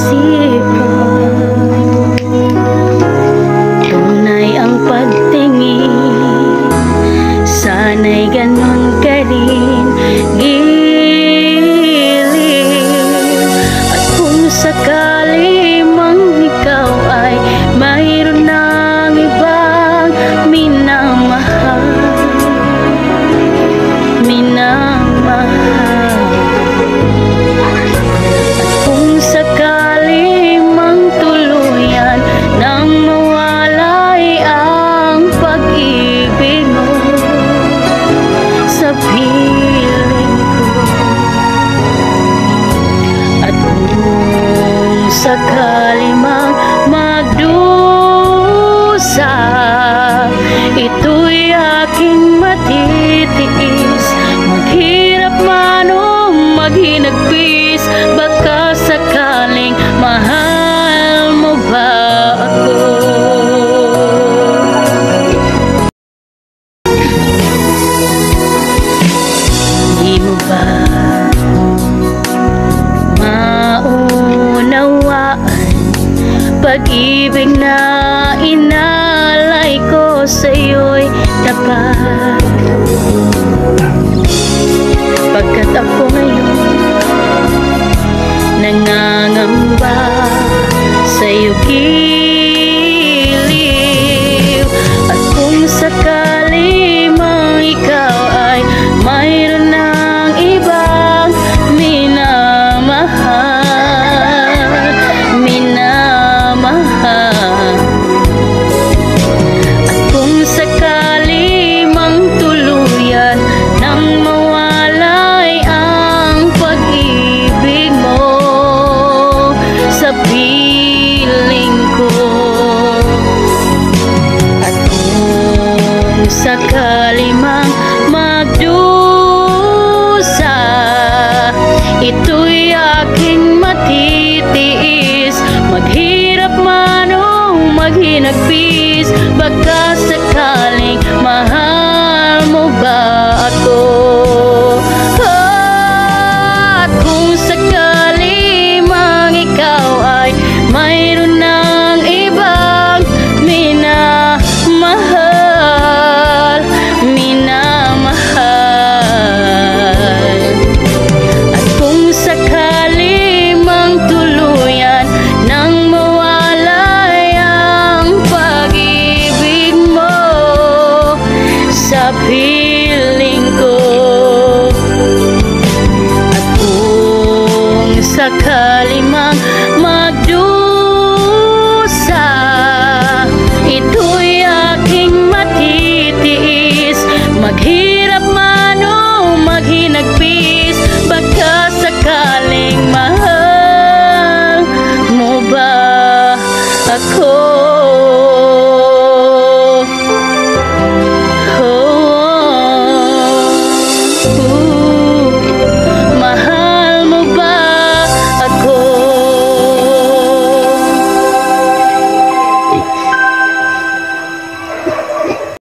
isipan. Tunay ang pagtingin, sana'y ganon ka rin giliw. At kung sakali mang ikaw ay mayroon ng ibang minamahal, at kung sakali mang tuluyan nang mawalay ang pag-ibig mo sa piling ko, at kung sakali mang magdusa, ito'y aking matitiis. Maghirap man o maghinagpis, baka sakaling mahal mo ba ako? Di mo ba maunawaan pag-ibig na inalay ko sa'yo'y tapat? Pagkat ako ngayon nangangamba sa'yo giliw. At kung sakali mang ikaw ay mayroon ng ibang minamahal, at kung sakali mang tuluyan nang mawalay ang pag-ibig mo sa piling ko, at kung sakali mang magdusa, ito'y aking matitiis. Maghirap man o maghinagpis, baka sakaling mahal mo ba ako? At kung sakali mang ikaw ay mayroon ng ibang minamahal, at kung sakali mang tuluyan nang mawalay ang pag-ibig mo sa piling ko, at kung sakali mang magdusa,